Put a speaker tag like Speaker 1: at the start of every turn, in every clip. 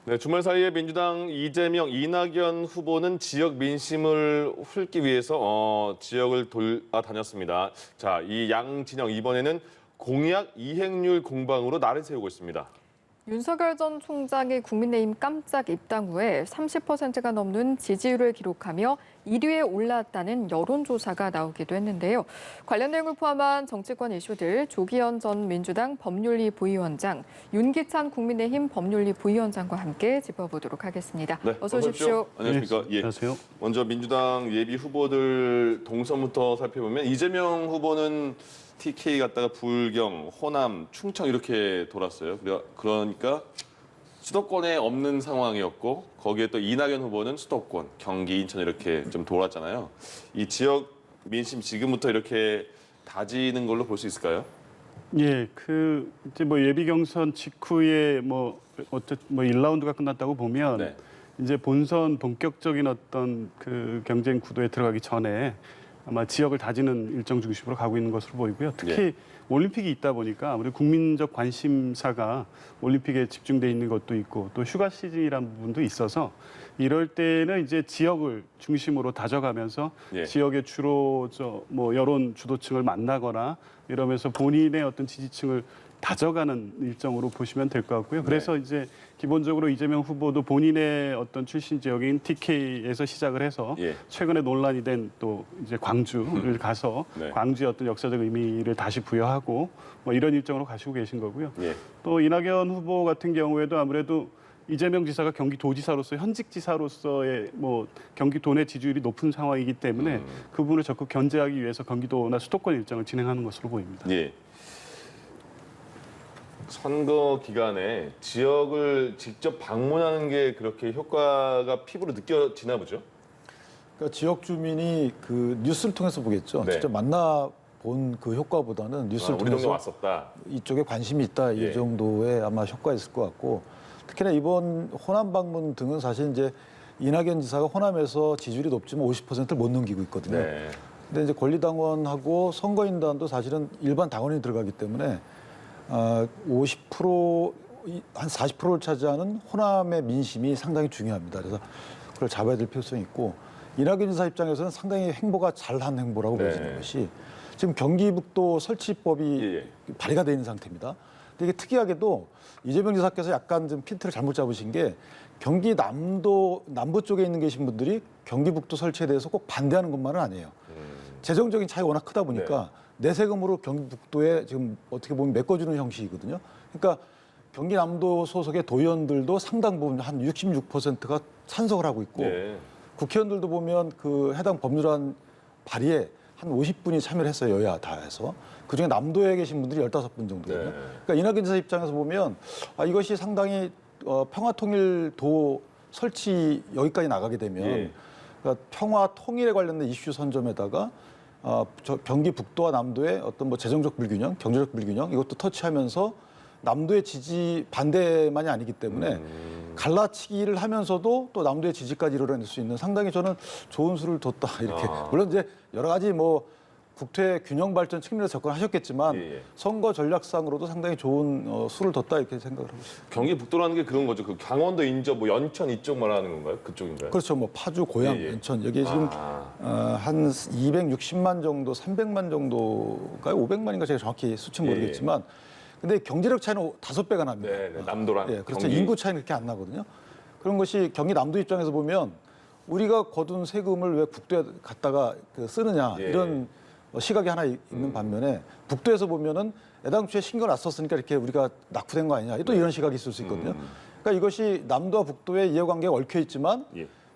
Speaker 1: 네, 주말 사이에 민주당 이재명, 이낙연 후보는 지역 민심을 훑기 위해서 지역을 돌아다녔습니다. 자, 이 양 진영 이번에는 공약 이행률 공방으로 날을 세우고 있습니다.
Speaker 2: 윤석열 전 총장이 국민의힘 깜짝 입당 후에 30%가 넘는 지지율을 기록하며 1위에 올랐다는 여론조사가 나오기도 했는데요. 관련 내용을 포함한 정치권 이슈들 조기현 전 민주당 법률위 부위원장, 윤기찬 국민의힘 법률위 부위원장과 함께 짚어보도록 하겠습니다.
Speaker 1: 네,
Speaker 2: 어서 오십시오.
Speaker 1: 안녕하십니까?
Speaker 3: 네, 안녕하세요.
Speaker 1: 먼저 민주당 예비 후보들 동선부터 살펴보면 이재명 후보는 TK 갔다가 불경, 호남, 충청 이렇게 돌았어요. 그러니까 수도권에 없는 상황이었고 거기에 또 이낙연 후보는 수도권, 경기, 인천 이렇게 좀 돌았잖아요. 이 지역 민심 지금부터 이렇게 다지는 걸로 볼 수 있을까요?
Speaker 3: 예, 이제 예비 경선 직후에 어쨌든 1라운드가 끝났다고 보면
Speaker 1: 네.
Speaker 3: 이제 본선 본격적인 어떤 그 경쟁 구도에 들어가기 전에 아마 지역을 다지는 일정 중심으로 가고 있는 것으로 보이고요. 특히
Speaker 1: 예.
Speaker 3: 올림픽이 있다 보니까 아무래도 국민적 관심사가 올림픽에 집중돼 있는 것도 있고 또 휴가 시즌이라는 부분도 있어서 이럴 때는 이제 지역을 중심으로 다져가면서
Speaker 1: 예.
Speaker 3: 지역의 주로 여론 주도층을 만나거나 이러면서 본인의 어떤 지지층을 다져가는 일정으로 보시면 될 것 같고요. 그래서 이제 기본적으로 이재명 후보도 본인의 어떤 출신 지역인 TK에서 시작을 해서
Speaker 1: 예.
Speaker 3: 최근에 논란이 된 또 이제 광주를 가서
Speaker 1: 네.
Speaker 3: 광주의 어떤 역사적 의미를 다시 부여하고 이런 일정으로 가시고 계신 거고요.
Speaker 1: 예.
Speaker 3: 또 이낙연 후보 같은 경우에도 아무래도 이재명 지사가 경기도지사로서 현직 지사로서의 경기도 내 지지율이 높은 상황이기 때문에 그 부분을 적극 견제하기 위해서 경기도나 수도권 일정을 진행하는 것으로 보입니다.
Speaker 1: 예. 선거 기간에 지역을 직접 방문하는 게 그렇게 효과가 피부로 느껴지나 보죠?
Speaker 4: 그러니까 지역 주민이 그 뉴스를 통해서 보겠죠.
Speaker 1: 네.
Speaker 4: 직접 만나본 그 효과보다는 뉴스를
Speaker 1: 우리 동네
Speaker 4: 통해서
Speaker 1: 왔었다.
Speaker 4: 이쪽에 관심이 있다
Speaker 1: 예.
Speaker 4: 이 정도의 아마 효과가 있을 것 같고 특히나 이번 호남 방문 등은 사실 이제 이낙연 지사가 호남에서 지지율이 높지만 50%를 못 넘기고 있거든요.
Speaker 1: 네.
Speaker 4: 근데 이제 권리당원하고 선거인단도 사실은 일반 당원이 들어가기 때문에 50%, 한 40%를 차지하는 호남의 민심이 상당히 중요합니다. 그래서 그걸 잡아야 될 필요성이 있고 이낙연 지사 입장에서는 상당히 행보가 잘한 행보라고
Speaker 1: 네.
Speaker 4: 보여지는 것이 지금 경기북도 설치법이
Speaker 1: 예.
Speaker 4: 발의가 돼 있는 상태입니다. 근데 이게 특이하게도 이재명 지사께서 약간 좀 핀트를 잘못 잡으신 게 경기 남부 쪽에 있는 계신 분들이 경기북도 설치에 대해서 꼭 반대하는 것만은 아니에요. 재정적인 차이가 워낙 크다 보니까 내세금으로 경기북도에 지금 어떻게 보면 메꿔주는 형식이거든요. 그러니까 경기 남도 소속의 도의원들도 상당 부분 한 66%가 찬성을 하고 있고
Speaker 1: 네.
Speaker 4: 국회의원들도 보면 그 해당 법률안 발의에 한 50분이 참여를 했어요. 여야 다 해서. 그중에 남도에 계신 분들이 15분 정도거든요.
Speaker 1: 네.
Speaker 4: 그러니까 이낙연 지사 입장에서 보면 이것이 상당히 평화통일도 설치 여기까지 나가게 되면
Speaker 1: 예.
Speaker 4: 그러니까 평화 통일에 관련된 이슈 선점에다가 경기 북도와 남도의 어떤 재정적 불균형, 경제적 불균형 이것도 터치하면서 남도의 지지 반대만이 아니기 때문에 갈라치기를 하면서도 또 남도의 지지까지 이뤄낼 수 있는 상당히 저는 좋은 수를 뒀다 이렇게 물론 이제 여러 가지 국토의 균형 발전 측면에서 접근하셨겠지만
Speaker 1: 예.
Speaker 4: 선거 전략상으로도 상당히 좋은 수를 뒀다 이렇게 생각을 하고 있습니다.
Speaker 1: 경기북도라는 게 그런 거죠. 그 강원도 인접, 연천 이쪽 말하는 건가요? 그쪽인가요?
Speaker 4: 그렇죠. 파주, 고양,
Speaker 1: 예.
Speaker 4: 연천 여기에 지금 한 260만 정도, 300만 정도가 500만인가 제가 정확히 수치는 모르겠지만 근데 경제력 차이는 5배가 납니다.
Speaker 1: 네, 남도랑
Speaker 4: 그렇죠.
Speaker 1: 경기.
Speaker 4: 인구 차이는 그렇게 안 나거든요. 그런 것이 경기 남도 입장에서 보면 우리가 거둔 세금을 왜 북도에 갖다가 쓰느냐 이런 시각이 하나 있는 반면에 북도에서 보면은 애당초에 신경 안 썼으니까 이렇게 우리가 낙후된 거 아니냐 또 이런 시각이 있을 수 있거든요. 그러니까 이것이 남도와 북도의 이해관계가 얽혀 있지만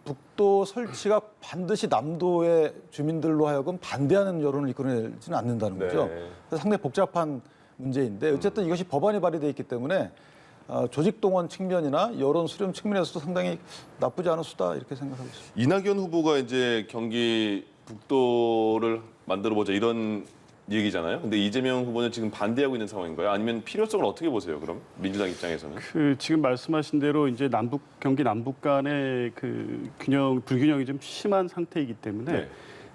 Speaker 4: 북도 설치가 반드시 남도의 주민들로 하여금 반대하는 여론을 이끌어내지는 않는다는 거죠. 그래서 상당히 복잡한 문제인데 어쨌든 이것이 법안이 발의돼 있기 때문에 조직 동원 측면이나 여론 수렴 측면에서도 상당히 나쁘지 않은 수다 이렇게 생각하고 있습니다.
Speaker 1: 이낙연 후보가 이제 경기 북도를 만들어 보자 이런 얘기잖아요. 근데 이재명 후보는 지금 반대하고 있는 상황인가요? 아니면 필요성을 어떻게 보세요? 그럼 민주당 입장에서는?
Speaker 3: 지금 말씀하신 대로 이제 경기 남북 간의 그 불균형이 좀 심한 상태이기 때문에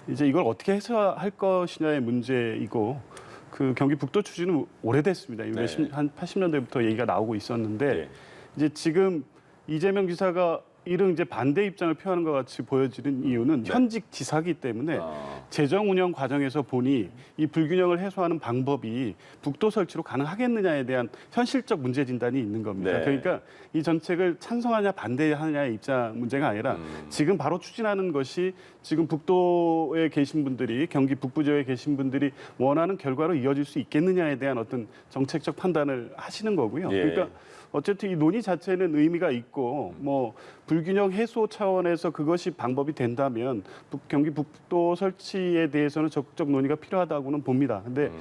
Speaker 3: 이제 이걸 어떻게 해소할 것이냐의 문제이고 그 경기 북도 추진은 오래됐습니다. 한 80년대부터 얘기가 나오고 있었는데 이제 지금 이재명 지사가 이런 이제 반대 입장을 표하는 것 같이 보여지는 이유는 현직 지사기 때문에 재정 운영 과정에서 보니 이 불균형을 해소하는 방법이 북도 설치로 가능하겠느냐에 대한 현실적 문제 진단이 있는 겁니다.
Speaker 1: 네.
Speaker 3: 그러니까 이 정책을 찬성하냐 반대하냐의 입장 문제가 아니라 지금 바로 추진하는 것이 지금 북도에 계신 분들이 경기 북부 지역에 계신 분들이 원하는 결과로 이어질 수 있겠느냐에 대한 어떤 정책적 판단을 하시는 거고요.
Speaker 1: 예.
Speaker 3: 그러니까 어쨌든 이 논의 자체는 의미가 있고 뭐 불균형 해소 차원에서 그것이 방법이 된다면 경기 북도 설치에 대해서는 적극적 논의가 필요하다고는 봅니다. 근데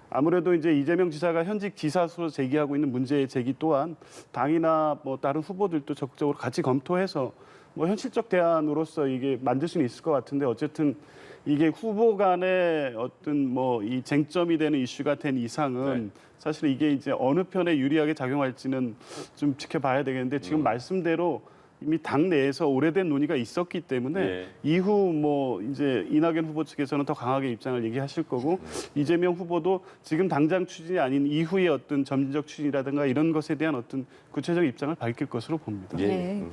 Speaker 3: 아무래도 이제 이재명 지사가 현직 지사로서 제기하고 있는 문제의 제기 또한 당이나 뭐 다른 후보들도 적극적으로 같이 검토해서 뭐 현실적 대안으로서 이게 만들 수는 있을 것 같은데 어쨌든 이게 후보 간의 어떤 뭐 이 쟁점이 되는 이슈가 된 이상은 사실 이게 이제 어느 편에 유리하게 작용할지는 좀 지켜봐야 되겠는데 지금 말씀대로 이미 당 내에서 오래된 논의가 있었기 때문에
Speaker 1: 예.
Speaker 3: 이후 뭐 이제 이낙연 후보 측에서는 더 강하게 입장을 얘기하실 거고 이재명 후보도 지금 당장 추진이 아닌 이후의 어떤 점진적 추진이라든가 이런 것에 대한 어떤 구체적 입장을 밝힐 것으로 봅니다.
Speaker 1: 예.
Speaker 2: 네.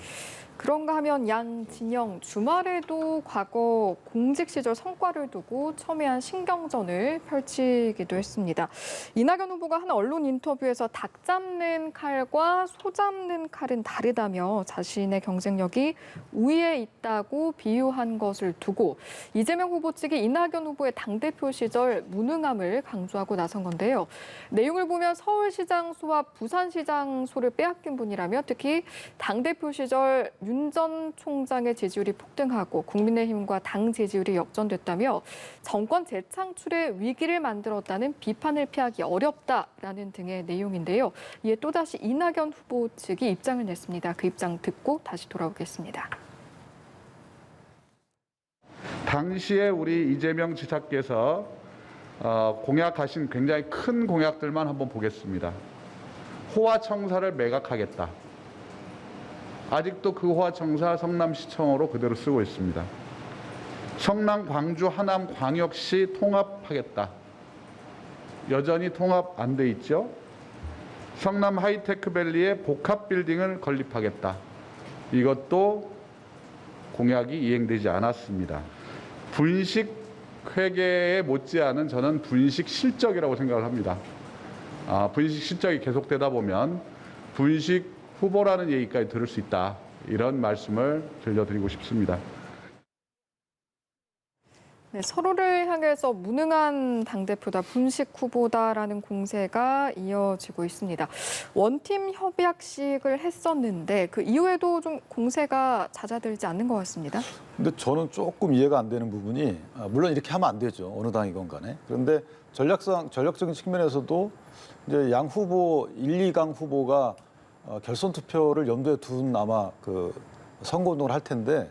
Speaker 2: 그런가 하면 양 진영 주말에도 과거 공직 시절 성과를 두고 첨예한 신경전을 펼치기도 했습니다. 이낙연 후보가 한 언론 인터뷰에서 닭 잡는 칼과 소 잡는 칼은 다르다며 자신의 경쟁력이 우위에 있다고 비유한 것을 두고 이재명 후보 측이 이낙연 후보의 당대표 시절 무능함을 강조하고 나선 건데요. 내용을 보면 서울시장 소와 부산시장 소를 빼앗긴 분이라며 특히 당대표 시절 윤 전 총장의 지지율이 폭등하고 국민의힘과 당 지지율이 역전됐다며 정권 재창출의 위기를 만들었다는 비판을 피하기 어렵다라는 등의 내용인데요. 이에 또다시 이낙연 후보 측이 입장을 냈습니다. 그 입장 듣고 다시 돌아오겠습니다.
Speaker 5: 당시에 우리 이재명 지사께서 공약하신 굉장히 큰 공약들만 한번 보겠습니다. 호화청사를 매각하겠다. 아직도 그 호화청사 성남시청으로 그대로 쓰고 있습니다. 성남, 광주, 하남, 광역시 통합하겠다. 여전히 통합 안 돼 있죠. 성남 하이테크밸리에 복합빌딩을 건립하겠다. 이것도 공약이 이행되지 않았습니다. 분식 회계에 못지않은 저는 분식 실적이라고 생각을 합니다. 분식 실적이 계속되다 보면 분식 후보라는 얘기까지 들을 수 있다. 이런 말씀을 들려드리고 싶습니다.
Speaker 2: 네, 서로를 향해서 무능한 당대표다, 분식 후보다라는 공세가 이어지고 있습니다. 원팀 협약식을 했었는데 그 이후에도 좀 공세가 잦아들지 않는 것 같습니다.
Speaker 4: 근데 저는 조금 이해가 안 되는 부분이 물론 이렇게 하면 안 되죠. 어느 당이건 간에. 그런데 전략적인 측면에서도 이제 양 후보 1, 2강 후보가 결선 투표를 염두에 둔 아마 그 선거운동을 할 텐데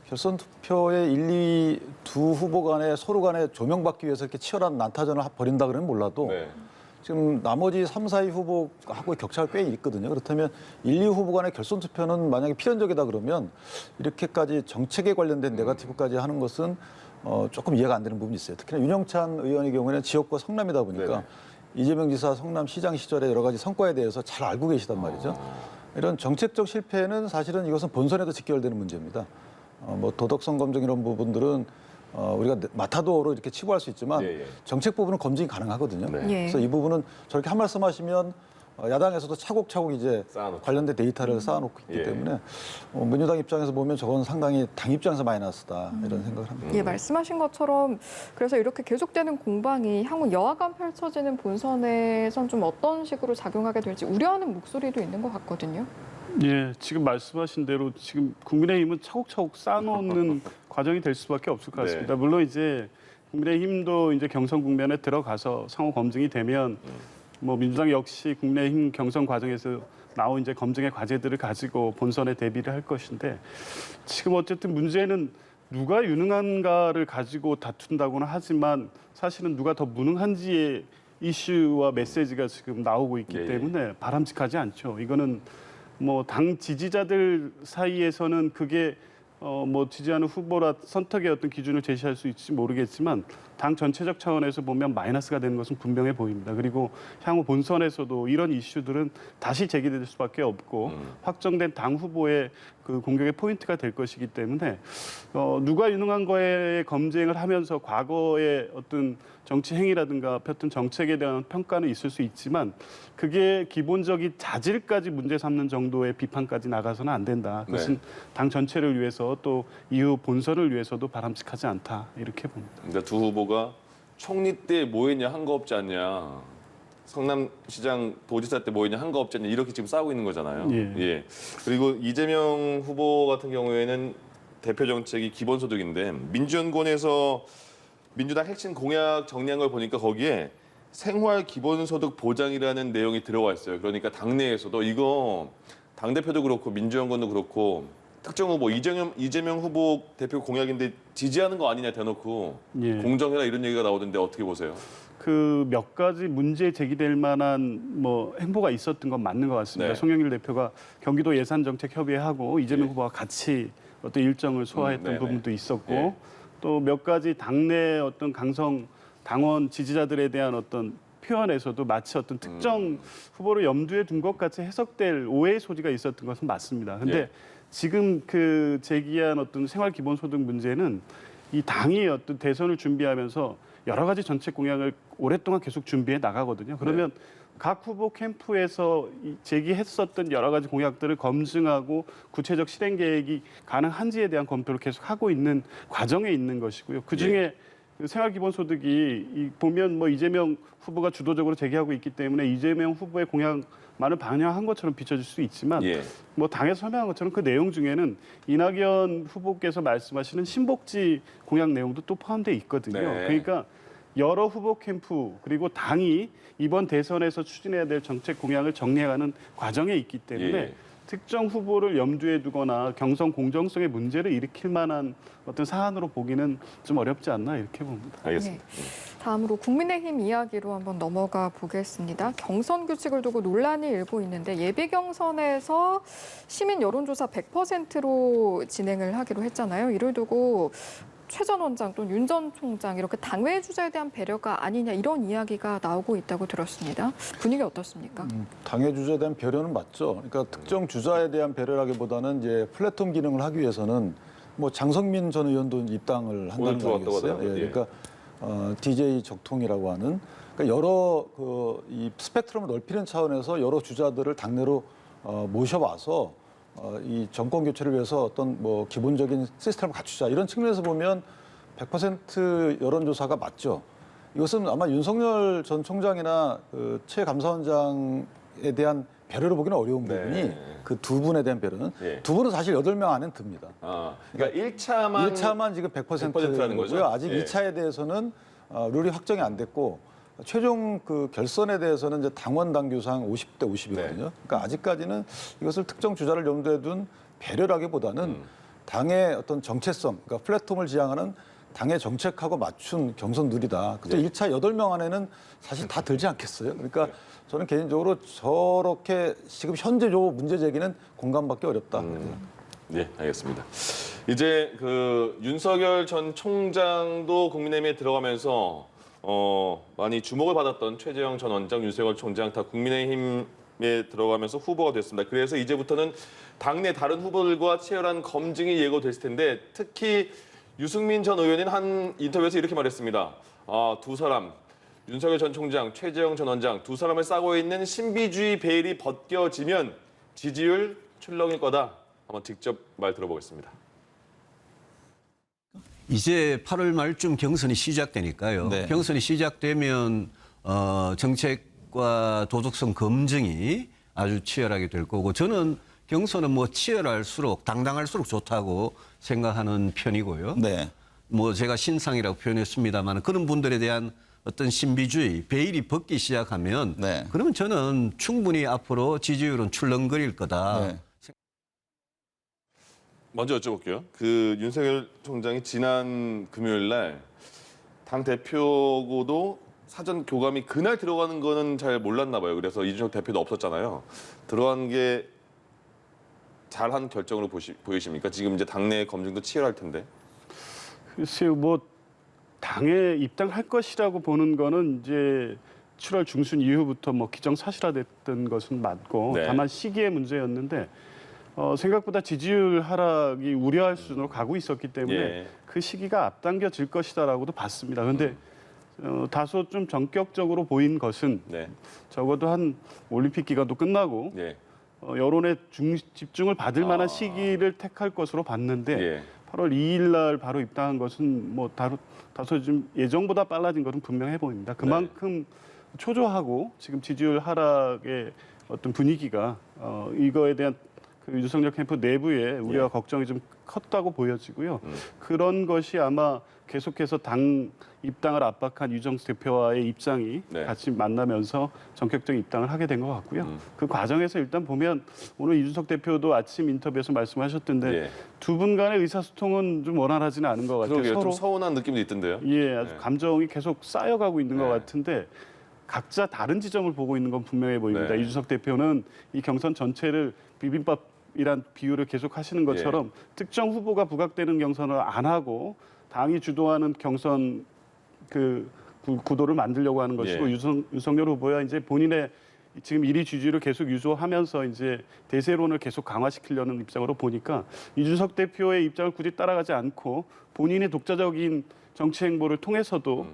Speaker 4: 결선 투표에 1, 2 두 후보 간에 서로 간에 조명받기 위해서 이렇게 치열한 난타전을 벌인다 그러면 몰라도
Speaker 1: 네.
Speaker 4: 지금 나머지 3, 4위 후보하고의 격차가 꽤 있거든요. 그렇다면 1, 2 후보 간의 결선 투표는 만약에 필연적이다 그러면 이렇게까지 정책에 관련된 네거티브까지 하는 것은 조금 이해가 안 되는 부분이 있어요. 특히나 윤영찬 의원의 경우에는 지역구가 성남이다 보니까
Speaker 1: 네네.
Speaker 4: 이재명 지사 성남시장 시절의 여러 가지 성과에 대해서 잘 알고 계시단 말이죠. 이런 정책적 실패는 사실은 이것은 본선에도 직결되는 문제입니다. 뭐 도덕성 검증 이런 부분들은 우리가 마타도로 이렇게 치부할 수 있지만
Speaker 1: 예, 예.
Speaker 4: 정책 부분은 검증이 가능하거든요.
Speaker 1: 네.
Speaker 2: 예.
Speaker 4: 그래서 이 부분은 저렇게 한 말씀 하시면 야당에서도 차곡차곡 이제
Speaker 1: 쌓아놓죠.
Speaker 4: 관련된 데이터를 쌓아놓고 있기
Speaker 1: 예.
Speaker 4: 때문에 민주당 입장에서 보면 저건 상당히 당 입장에서 마이너스다 이런 생각을 합니다.
Speaker 2: 예, 말씀하신 것처럼 그래서 이렇게 계속되는 공방이 향후 여하간 펼쳐지는 본선에선 좀 어떤 식으로 작용하게 될지 우려하는 목소리도 있는 것 같거든요.
Speaker 3: 예, 지금 말씀하신 대로 지금 국민의힘은 차곡차곡 쌓아놓는 과정이 될 수밖에 없을 것 같습니다. 물론 이제 국민의힘도 이제 경선 국면에 들어가서 상호 검증이 되면 뭐 민주당 역시 국민의힘 경선 과정에서 나온 이제 검증의 과제들을 가지고 본선에 대비를 할 것인데 지금 어쨌든 문제는 누가 유능한가를 가지고 다툰다고는 하지만 사실은 누가 더 무능한지의 이슈와 메시지가 지금 나오고 있기
Speaker 1: 예, 예.
Speaker 3: 때문에 바람직하지 않죠. 이거는 뭐 당 지지자들 사이에서는 그게 뭐 지지하는 후보라 선택의 어떤 기준을 제시할 수 있을지 모르겠지만 당 전체적 차원에서 보면 마이너스가 되는 것은 분명해 보입니다. 그리고 향후 본선에서도 이런 이슈들은 다시 제기될 수밖에 없고 확정된 당 후보의 그 공격의 포인트가 될 것이기 때문에 누가 유능한 거에 검증을 하면서 과거의 어떤 정치 행위라든가 펼튼 정책에 대한 평가는 있을 수 있지만 그게 기본적인 자질까지 문제 삼는 정도의 비판까지 나가서는 안 된다. 그것은 당 전체를 위해서 또 이후 본선을 위해서도 바람직하지 않다. 이렇게 봅니다.
Speaker 1: 그러니까 두 후보가 총리 때 뭐 했냐 한 거 없지 않냐. 성남시장 도지사 때 뭐 했냐 한 거 없지 않냐. 이렇게 지금 싸우고 있는 거잖아요.
Speaker 3: 예.
Speaker 1: 그리고 이재명 후보 같은 경우에는 대표 정책이 기본소득인데 민주연구원에서 민주당 핵심 공약 정리한 걸 보니까 거기에 생활 기본소득 보장이라는 내용이 들어가 있어요. 그러니까 당내에서도 이거 당대표도 그렇고 민주연구원도 그렇고 특정 후보 이재명 후보 대표 공약인데 지지하는 거 아니냐 대놓고
Speaker 3: 예.
Speaker 1: 공정해라 이런 얘기가 나오던데 어떻게 보세요?
Speaker 3: 그 몇 가지 문제 제기될 만한 뭐 행보가 있었던 건 맞는 것 같습니다.
Speaker 1: 네.
Speaker 3: 송영길 대표가 경기도 예산정책협의회하고 이재명 후보와 같이 어떤 일정을 소화했던
Speaker 1: 네네.
Speaker 3: 부분도 있었고
Speaker 1: 예.
Speaker 3: 또 몇 가지 당내 어떤 강성 당원 지지자들에 대한 어떤 표현에서도 마치 어떤 특정 후보를 염두에 둔 것 같이 해석될 오해의 소지가 있었던 것은 맞습니다. 근데
Speaker 1: 예.
Speaker 3: 지금 그 제기한 어떤 생활 기본소득 문제는 이 당이 어떤 대선을 준비하면서 여러 가지 정책 공약을 오랫동안 계속 준비해 나가거든요. 그러면 각 후보 캠프에서 제기했었던 여러 가지 공약들을 검증하고 구체적 실행 계획이 가능한지에 대한 검토를 계속 하고 있는 과정에 있는 것이고요. 그 중에 생활 기본소득이 보면 뭐 이재명 후보가 주도적으로 제기하고 있기 때문에 이재명 후보의 공약만을 반영한 것처럼 비춰질 수 있지만
Speaker 1: 예.
Speaker 3: 뭐 당에서 설명한 것처럼 그 내용 중에는 이낙연 후보께서 말씀하시는 신복지 공약 내용도 또 포함되어 있거든요.
Speaker 1: 네.
Speaker 3: 그러니까 여러 후보 캠프 그리고 당이 이번 대선에서 추진해야 될 정책 공약을 정리해가는 과정에 있기 때문에
Speaker 1: 예.
Speaker 3: 특정 후보를 염두에 두거나 경선 공정성의 문제를 일으킬 만한 어떤 사안으로 보기는 좀 어렵지 않나 이렇게 봅니다.
Speaker 1: 알겠습니다.
Speaker 2: 다음으로 국민의힘 이야기로 한번 넘어가 보겠습니다. 경선 규칙을 두고 논란이 일고 있는데 예비 경선에서 시민 여론조사 100%로 진행을 하기로 했잖아요. 이를 두고 최 전 원장 또는 윤 전 총장 이렇게 당외 주자에 대한 배려가 아니냐 이런 이야기가 나오고 있다고 들었습니다. 분위기 어떻습니까?
Speaker 4: 당의 주자에 대한 배려는 맞죠. 그러니까 특정 주자에 대한 배려라기보다는 이제 플랫폼 기능을 하기 위해서는 뭐 장성민 전 의원도 입당을 한다는
Speaker 1: 오늘
Speaker 4: 거
Speaker 1: 들어왔다고
Speaker 4: 아니겠어요?
Speaker 1: 하더라고요. 예.
Speaker 4: 그러니까 DJ 적통이라고 하는 그러니까 여러 이 스펙트럼을 넓히는 차원에서 여러 주자들을 당내로 모셔와서 이 정권 교체를 위해서 어떤 뭐 기본적인 시스템을 갖추자 이런 측면에서 보면 100% 여론조사가 맞죠. 이것은 아마 윤석열 전 총장이나 최 감사원장에 대한 배려로 보기는 어려운 부분이 그 두 분에 대한 배려는 두 분은 사실 8명 안에 듭니다.
Speaker 1: 그러니까 1차만
Speaker 4: 지금
Speaker 1: 100%라는 거죠?
Speaker 4: 100%고요. 아직
Speaker 1: 예.
Speaker 4: 2차에 대해서는 룰이 확정이 안 됐고 최종 그 결선에 대해서는 이제 당원 당규상 50대 50이거든요.
Speaker 1: 네.
Speaker 4: 그러니까 아직까지는 이것을 특정 주자를 염두에 둔 배려라기보다는 당의 어떤 정체성, 그러니까 플랫폼을 지향하는 당의 정책하고 맞춘 경선 룰이다. 그때 1차 8명 안에는 사실 다 들지 않겠어요. 그러니까 저는 개인적으로 저렇게 지금 현재 요 문제 제기는 공감받기 어렵다.
Speaker 1: 네, 알겠습니다. 이제 그 윤석열 전 총장도 국민의힘에 들어가면서 많이 주목을 받았던 최재형 전 원장, 윤석열 총장 다 국민의힘에 들어가면서 후보가 됐습니다. 그래서 이제부터는 당내 다른 후보들과 치열한 검증이 예고됐을 텐데 특히 유승민 전 의원은 한 인터뷰에서 이렇게 말했습니다. 두 사람, 윤석열 전 총장, 최재형 전 원장 두 사람을 싸고 있는 신비주의 베일이 벗겨지면 지지율 출렁일 거다. 한번 직접 말 들어보겠습니다.
Speaker 6: 이제 8월 말쯤 경선이 시작되니까요.
Speaker 7: 네.
Speaker 6: 경선이 시작되면 정책과 도덕성 검증이 아주 치열하게 될 거고 저는 경선은 뭐 치열할수록 당당할수록 좋다고 생각하는 편이고요.
Speaker 7: 네.
Speaker 6: 뭐 제가 신상이라고 표현했습니다만 그런 분들에 대한 어떤 신비주의, 베일이 벗기 시작하면
Speaker 7: 네.
Speaker 6: 그러면 저는 충분히 앞으로 지지율은 출렁거릴 거다.
Speaker 7: 네.
Speaker 1: 먼저 여쭤볼게요. 그 윤석열 총장이 지난 금요일 날 당 대표고도 사전 교감이 그날 들어가는 거는 잘 몰랐나 봐요. 그래서 이준석 대표도 없었잖아요. 들어간 게 잘한 결정으로 보이십니까? 지금 이제 당내 검증도 치열할 텐데.
Speaker 3: 글쎄요, 뭐 당에 입당할 것이라고 보는 거는 이제 7월 중순 이후부터 뭐 기정사실화됐던 것은 맞고
Speaker 1: 네.
Speaker 3: 다만 시기의 문제였는데 생각보다 지지율 하락이 우려할 수준으로 가고 있었기 때문에
Speaker 1: 예.
Speaker 3: 그 시기가 앞당겨질 것이다라고도 봤습니다. 그런데 다소 좀 전격적으로 보인 것은
Speaker 1: 네.
Speaker 3: 적어도 한 올림픽 기간도 끝나고
Speaker 1: 예.
Speaker 3: 여론의 집중을 받을 만한 시기를 택할 것으로 봤는데
Speaker 1: 예.
Speaker 3: 8월 2일 날 바로 입당한 것은 뭐 다소 좀 예정보다 빨라진 것은 분명해 보입니다. 그만큼 초조하고 지금 지지율 하락의 어떤 분위기가 이거에 대한 그 윤석열 캠프 내부의 우려와 걱정이 좀 컸다고 보여지고요. 그런 것이 아마 계속해서 당 입당을 압박한 유정수 대표와의 입장이
Speaker 1: 네.
Speaker 3: 같이 만나면서 전격적인 입당을 하게 된 것 같고요. 그 과정에서 일단 보면 오늘 이준석 대표도 아침 인터뷰에서 말씀하셨던데
Speaker 1: 예.
Speaker 3: 두 분 간의 의사소통은 좀 원활하지는 않은 것 같아요.
Speaker 1: 그러게요.
Speaker 3: 서로
Speaker 1: 좀 서운한 느낌도 있던데요.
Speaker 3: 예, 아주
Speaker 1: 네.
Speaker 3: 감정이 계속 쌓여가고 있는 것
Speaker 1: 네.
Speaker 3: 같은데 각자 다른 지점을 보고 있는 건 분명해 보입니다.
Speaker 1: 네.
Speaker 3: 이준석 대표는 이 경선 전체를 비빔밥이란 비유를 계속 하시는 것처럼
Speaker 1: 예.
Speaker 3: 특정 후보가 부각되는 경선을 안 하고 당이 주도하는 경선 그 구도를 만들려고 하는 것이고
Speaker 1: 예.
Speaker 3: 윤석열 후보야 이제 본인의 지금 1위 지지율을 계속 유지하면서 이제 대세론을 계속 강화시키려는 입장으로 보니까 이준석 대표의 입장을 굳이 따라가지 않고 본인의 독자적인 정치 행보를 통해서도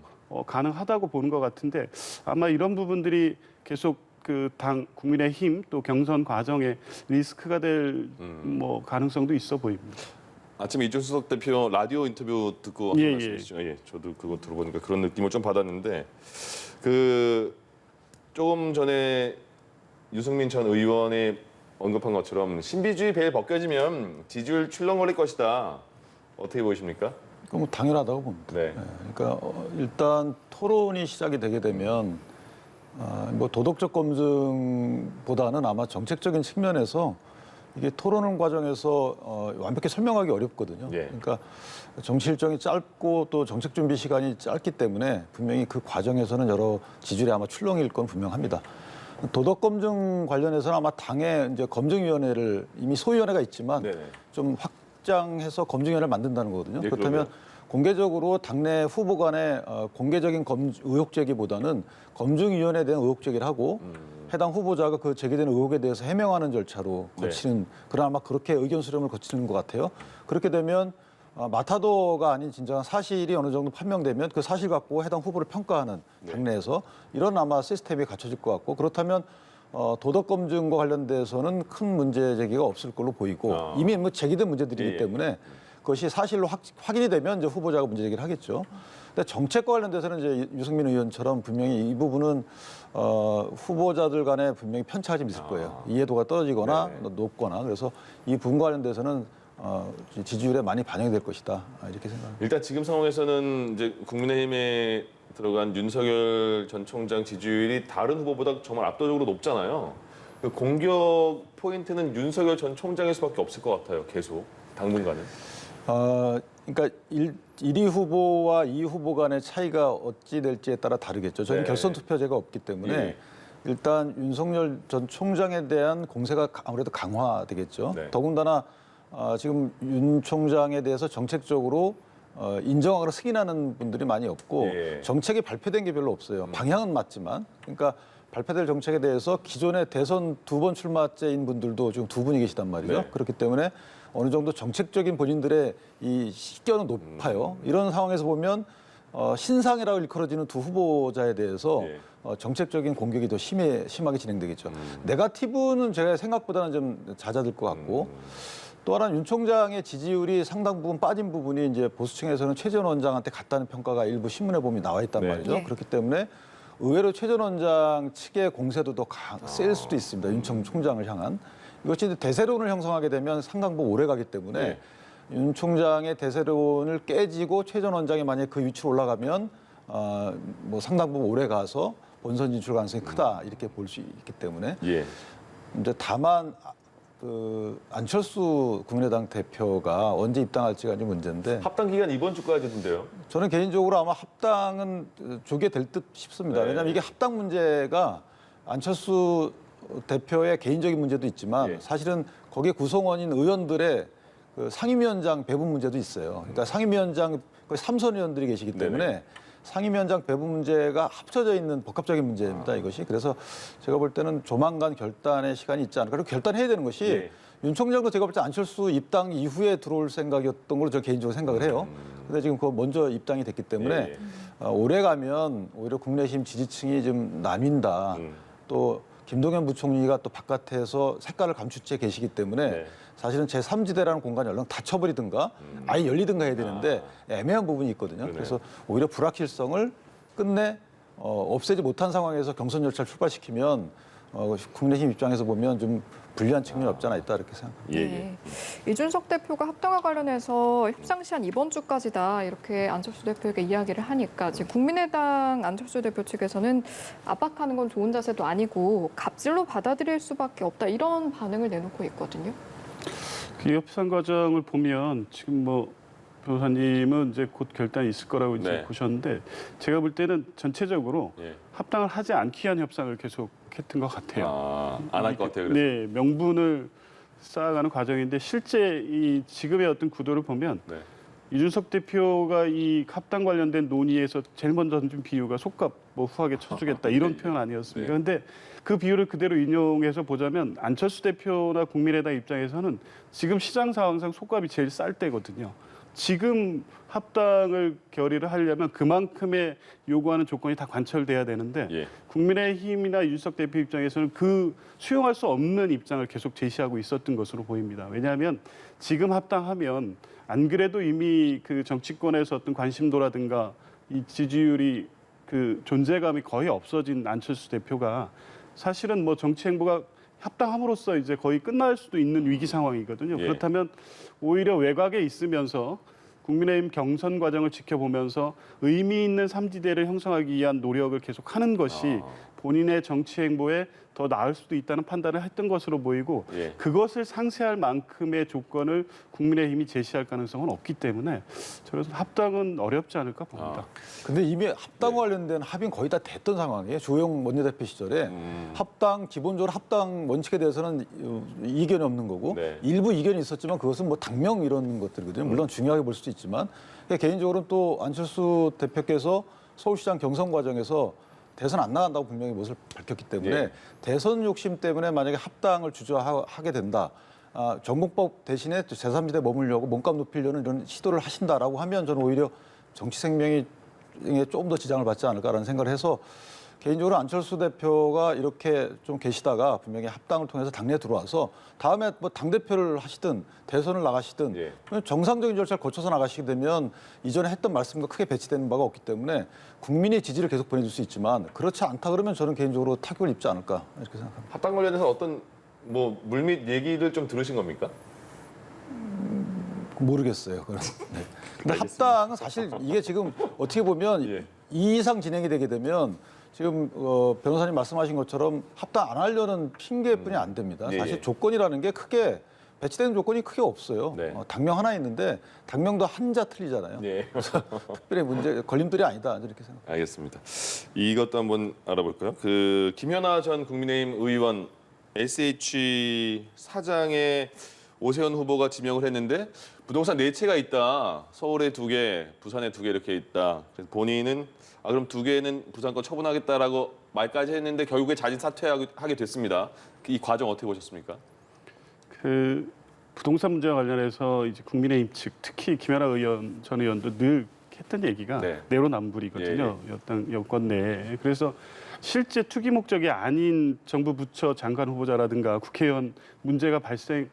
Speaker 3: 가능하다고 보는 것 같은데 아마 이런 부분들이 계속 그 당 국민의힘 또 경선 과정에 리스크가 될 뭐 가능성도 있어 보입니다.
Speaker 1: 아침에 이준석 대표 라디오 인터뷰 듣고 하신
Speaker 3: 예,
Speaker 1: 말씀이시죠? 예, 저도 그거 들어보니까 그런 느낌을 좀 받았는데 그 조금 전에 유승민 전 의원이 언급한 것처럼 신비주의 벨 벗겨지면 지지율 출렁거릴 것이다. 어떻게 보십니까?
Speaker 4: 그건 뭐 당연하다고 봅니다.
Speaker 1: 네.
Speaker 4: 그러니까 일단 토론이 시작이 되게 되면 뭐 도덕적 검증보다는 아마 정책적인 측면에서 이게 토론 과정에서 완벽히 설명하기 어렵거든요.
Speaker 1: 예.
Speaker 4: 그러니까 정치 일정이 짧고 또 정책 준비 시간이 짧기 때문에 분명히 그 과정에서는 여러 지지율이 아마 출렁일 건 분명합니다. 도덕 검증 관련해서는 아마 당의 이제 검증위원회를 이미 소위원회가 있지만
Speaker 1: 네네.
Speaker 4: 좀 확장해서 검증위원회를 만든다는 거거든요.
Speaker 1: 예,
Speaker 4: 그렇다면
Speaker 1: 그러게요.
Speaker 4: 공개적으로 당내 후보 간의 공개적인 의혹 제기보다는 검증위원회에 대한 의혹 제기를 하고 해당 후보자가 그 제기된 의혹에 대해서 해명하는 절차로 거치는 그런 아마 그렇게 의견 수렴을 거치는 것 같아요. 그렇게 되면 마타도가 아닌 진정한 사실이 어느 정도 판명되면 그 사실 갖고 해당 후보를 평가하는 당내에서 이런 아마 시스템이 갖춰질 것 같고 그렇다면 도덕 검증과 관련돼서는 큰 문제 제기가 없을 걸로 보이고 이미 뭐 제기된 문제들이기
Speaker 1: 예.
Speaker 4: 때문에 그것이 사실로 확인이 되면 이제 후보자가 문제 제기를 하겠죠. 근데 정책과 관련돼서는 이제 유승민 의원처럼 분명히 이 부분은 후보자들 간에 분명히 편차가 좀 있을 거예요. 이해도가 떨어지거나
Speaker 1: 네네.
Speaker 4: 높거나 그래서 이 부분과 관련돼서는 지지율에 많이 반영이 될 것이다 이렇게 생각합니다.
Speaker 1: 일단 지금 상황에서는 이제 국민의힘에 들어간 윤석열 전 총장 지지율이 다른 후보보다 정말 압도적으로 높잖아요. 그 공격 포인트는 윤석열 전 총장일 수밖에 없을 것 같아요. 계속 당분간은.
Speaker 4: 그러니까 1위 후보와 2위 후보 간의 차이가 어찌 될지에 따라 다르겠죠. 저는
Speaker 1: 네.
Speaker 4: 결선 투표제가 없기 때문에
Speaker 1: 예.
Speaker 4: 일단 윤석열 전 총장에 대한 공세가 아무래도 강화되겠죠.
Speaker 1: 네.
Speaker 4: 더군다나 지금 윤 총장에 대해서 정책적으로 인정하거나 승인하는 분들이 많이 없고
Speaker 1: 예.
Speaker 4: 정책이 발표된 게 별로 없어요. 방향은 맞지만 그러니까 발표될 정책에 대해서 기존에 대선 2번 출마제인 분들도 지금 2분이 계시단 말이죠.
Speaker 1: 네.
Speaker 4: 그렇기 때문에 어느 정도 정책적인 본인들의 이 식견은 높아요. 이런 상황에서 보면 신상이라고 일컬어지는 두 후보자에 대해서
Speaker 1: 예.
Speaker 4: 정책적인 공격이 더 심하게 진행되겠죠. 네거티브는 제가 생각보다는 좀 잦아들 것 같고 또 하나 윤 총장의 지지율이 상당 부분 빠진 부분이 이제 보수층에서는 최 전 원장한테 갔다는 평가가 일부 신문에 보면 나와 있단
Speaker 1: 네.
Speaker 4: 말이죠.
Speaker 2: 네.
Speaker 4: 그렇기 때문에 의외로 최 전 원장 측의 공세도 더 셀 수도 있습니다. 윤 총장을 향한. 이것이 이제 대세론을 형성하게 되면 상당 부분 오래 가기 때문에
Speaker 1: 네.
Speaker 4: 윤 총장의 대세론을 깨지고 최 전 원장이 만약에 그 위치로 올라가면 뭐 상당 부분 오래 가서 본선 진출 가능성이 크다 이렇게 볼 수 있기 때문에
Speaker 1: 예.
Speaker 4: 이제 다만 그 안철수 국민의당 대표가 언제 입당할지가 이제 문제인데
Speaker 1: 합당 기간 이번 주까지던데요.
Speaker 4: 저는 개인적으로 아마 합당은 조개 될 듯 싶습니다.
Speaker 1: 네.
Speaker 4: 왜냐하면 이게 합당 문제가 안철수 대표의 개인적인 문제도 있지만
Speaker 1: 예.
Speaker 4: 사실은 거기에 구성원인 의원들의 그 상임위원장 배분 문제도 있어요. 그러니까 상임위원장 거의 3선 의원들이 계시기 때문에
Speaker 1: 네네.
Speaker 4: 상임위원장 배분 문제가 합쳐져 있는 복합적인 문제입니다. 이것이. 그래서 제가 볼 때는 조만간 결단의 시간이 있지 않을까. 그리고 결단해야 되는 것이
Speaker 1: 예.
Speaker 4: 윤 총장도 제가 볼 때 안철수 입당 이후에 들어올 생각이었던 걸로 저 개인적으로 생각을 해요. 근데 지금 그거 먼저 입당이 됐기 때문에
Speaker 1: 예.
Speaker 4: 오래 가면 오히려 국내심 지지층이 좀 나뉜다. 또 김동연 부총리가 또 바깥에서 색깔을 감춘 채 계시기 때문에
Speaker 1: 네.
Speaker 4: 사실은 제3지대라는 공간이 얼른 닫혀버리든가 아예 열리든가 해야 되는데 애매한 부분이 있거든요.
Speaker 1: 그러네요.
Speaker 4: 그래서 오히려 불확실성을 끝내 없애지 못한 상황에서 경선 열차를 출발시키면 국민의힘 입장에서 보면 좀 불리한 측면이 없지 않아 있다 이렇게 생각합니다.
Speaker 1: 예, 예.
Speaker 2: 네. 이준석 대표가 합당과 관련해서 협상 시한 이번 주까지다 이렇게 안철수 대표에게 이야기를 하니까 지금 국민의당 안철수 대표 측에서는 압박하는 건 좋은 자세도 아니고 갑질로 받아들일 수밖에 없다 이런 반응을 내놓고 있거든요.
Speaker 3: 그 협상 과정을 보면 지금 뭐 변호사님은 이제 곧 결단이 있을 거라고 이제
Speaker 1: 네.
Speaker 3: 보셨는데 제가 볼 때는 전체적으로
Speaker 1: 예.
Speaker 3: 합당을 하지 않기 위한 협상을 계속 했던 것 같아요.
Speaker 1: 안 할 것 같아요. 그래서.
Speaker 3: 네, 명분을 쌓아가는 과정인데 실제 이 지금의 어떤 구도를 보면
Speaker 1: 네.
Speaker 3: 이준석 대표가 이 합당 관련된 논의에서 제일 먼저 던진 비유가 속값 뭐 후하게 쳐주겠다 이런
Speaker 1: 네.
Speaker 3: 표현 아니었습니까?
Speaker 1: 네.
Speaker 3: 근데 그 비유를 그대로 인용해서 보자면 안철수 대표나 국민의당 입장에서는 지금 시장 상황상 속값이 제일 쌀 때거든요. 지금 합당을 결의를 하려면 그만큼의 요구하는 조건이 다 관철돼야 되는데
Speaker 1: 예.
Speaker 3: 국민의힘이나 이준석 대표 입장에서는 그 수용할 수 없는 입장을 계속 제시하고 있었던 것으로 보입니다. 왜냐하면 지금 합당하면 안 그래도 이미 그 정치권에서 어떤 관심도라든가 이 지지율이 그 존재감이 거의 없어진 안철수 대표가 사실은 뭐 정치 행보가 합당함으로써 이제 거의 끝날 수도 있는 위기 상황이거든요.
Speaker 1: 예.
Speaker 3: 그렇다면 오히려 외곽에 있으면서 국민의힘 경선 과정을 지켜보면서 의미 있는 삼지대를 형성하기 위한 노력을 계속하는 것이 본인의 정치 행보에 더 나을 수도 있다는 판단을 했던 것으로 보이고
Speaker 1: 예.
Speaker 3: 그것을 상쇄할 만큼의 조건을 국민의힘이 제시할 가능성은 없기 때문에 저는 합당은 어렵지 않을까 봅니다.
Speaker 4: 근데 이미 합당 관련된 합의는 거의 다 됐던 상황이에요. 조영 원내대표 시절에 합당 기본적으로 합당 원칙에 대해서는 이견이 없는 거고
Speaker 1: 네.
Speaker 4: 일부 이견이 있었지만 그것은 뭐 당명 이런 것들이거든요. 물론 중요하게 볼 수도 있지만 개인적으로는 또 안철수 대표께서 서울시장 경선 과정에서 대선 안 나간다고 분명히 것을 밝혔기 때문에
Speaker 1: 예.
Speaker 4: 대선 욕심 때문에 만약에 합당을 주저하게 된다. 정봉법 대신에 제3지대에 머물려고 몸값 높이려는 이런 시도를 하신다라고 하면 저는 오히려 정치 생명이 조금 더 지장을 받지 않을까라는 생각을 해서 개인적으로 안철수 대표가 이렇게 좀 계시다가 분명히 합당을 통해서 당내에 들어와서 다음에 뭐 당대표를 하시든 대선을 나가시든
Speaker 1: 예.
Speaker 4: 정상적인 절차를 거쳐서 나가시게 되면 이전에 했던 말씀과 크게 배치되는 바가 없기 때문에 국민의 지지를 계속 보내줄 수 있지만 그렇지 않다 그러면 저는 개인적으로 타격을 입지 않을까 이렇게 생각합니다.
Speaker 1: 합당 관련해서 어떤 뭐 물밑 얘기를 좀 들으신 겁니까?
Speaker 4: 모르겠어요. 그건. 네. 근데
Speaker 1: 알겠습니다.
Speaker 4: 합당은 사실 이게 지금 어떻게 보면
Speaker 1: 예.
Speaker 4: 이 이상 진행이 되게 되면 지금 변호사님 말씀하신 것처럼 합당 안 하려는 핑계뿐이 안 됩니다.
Speaker 1: 예,
Speaker 4: 사실
Speaker 1: 예.
Speaker 4: 조건이라는 게 크게 배치되는 조건이 크게 없어요.
Speaker 1: 네.
Speaker 4: 당명 하나 있는데 당명도 한자 틀리잖아요.
Speaker 1: 예.
Speaker 4: 특별히 문제 걸림돌이 아니다 이렇게 생각합니다.
Speaker 1: 알겠습니다. 이것도 한번 알아볼까요? 그 김연아 전 국민의힘 의원 SH 사장에 오세훈 후보가 지명을 했는데 부동산 4채가 있다. 서울에 2개, 부산에 2개 이렇게 있다. 그래서 본인은 그럼 2개는 부산권 처분하겠다라고 말까지 했는데 결국에 자진 사퇴하게 됐습니다. 이 과정 어떻게 보셨습니까?
Speaker 3: 그 부동산 문제와 관련해서 이제 국민의힘 측 특히 김연아 의원 전 의원도 늘 했던 얘기가
Speaker 1: 네.
Speaker 3: 내로남불이거든요. 어떤 여권 내에. 그래서 실제 투기 목적이 아닌 정부 부처 장관 후보자라든가 국회의원 문제가 발생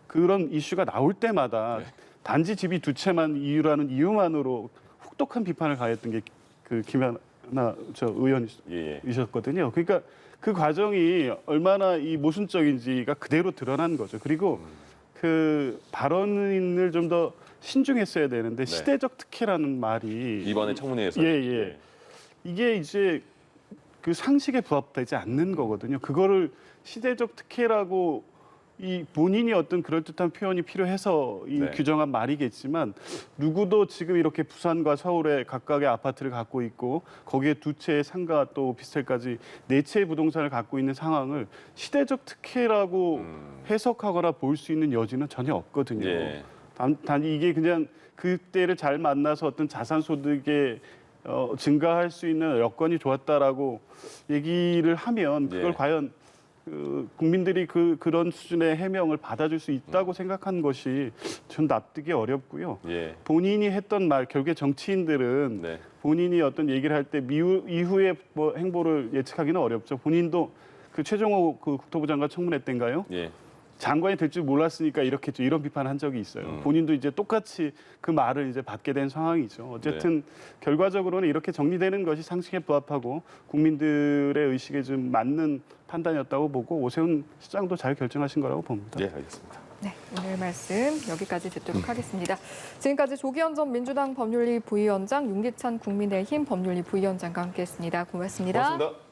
Speaker 3: 그런 이슈가 나올 때마다 단지 집이 2채만 이유라는 이유만으로 혹독한 비판을 가했던 게 그 김연아 저 의원이셨거든요. 그러니까 그 과정이 얼마나 이 모순적인지가 그대로 드러난 거죠. 그리고 그 발언을 좀 더 신중했어야 되는데 시대적 특혜라는 말이
Speaker 1: 이번에 청문회에서.
Speaker 3: 예. 이게 이제 그 상식에 부합되지 않는 거거든요. 그거를 시대적 특혜라고 이 본인이 어떤 그럴듯한 표현이 필요해서 이
Speaker 1: 네.
Speaker 3: 규정한 말이겠지만 누구도 지금 이렇게 부산과 서울에 각각의 아파트를 갖고 있고 거기에 2채의 상가 또 오피스텔까지 4채의 부동산을 갖고 있는 상황을 시대적 특혜라고 해석하거나 볼 수 있는 여지는 전혀 없거든요.
Speaker 1: 예.
Speaker 3: 단지 이게 그냥 그때를 잘 만나서 어떤 자산 소득에 증가할 수 있는 여건이 좋았다라고 얘기를 하면 그걸
Speaker 1: 예.
Speaker 3: 과연 국민들이 그런 수준의 해명을 받아줄 수 있다고 생각한 것이 전 납득이 어렵고요.
Speaker 1: 예.
Speaker 3: 본인이 했던 말, 결국에 정치인들은
Speaker 1: 네. 본인이
Speaker 3: 본인이 어떤 얘기를 할 때 이후에 뭐 행보를 예측하기는 어렵죠. 본인도 그 최종호 그 국토부 장관 청문회 때인가요?
Speaker 1: 예.
Speaker 3: 장관이 될 줄 몰랐으니까 이렇게 했죠. 이런 비판을 한 적이 있어요. 본인도 이제 똑같이 그 말을 이제 받게 된 상황이죠. 어쨌든 결과적으로는 이렇게 정리되는 것이 상식에 부합하고 국민들의 의식에 좀 맞는 판단이었다고 보고 오세훈 시장도 잘 결정하신 거라고 봅니다.
Speaker 1: 예, 알겠습니다.
Speaker 2: 네, 오늘 말씀 여기까지 듣도록 하겠습니다. 지금까지 조기현 전 민주당 법률위 부위원장, 윤기찬 국민의힘 법률위 부위원장과 함께했습니다. 고맙습니다.
Speaker 1: 고맙습니다.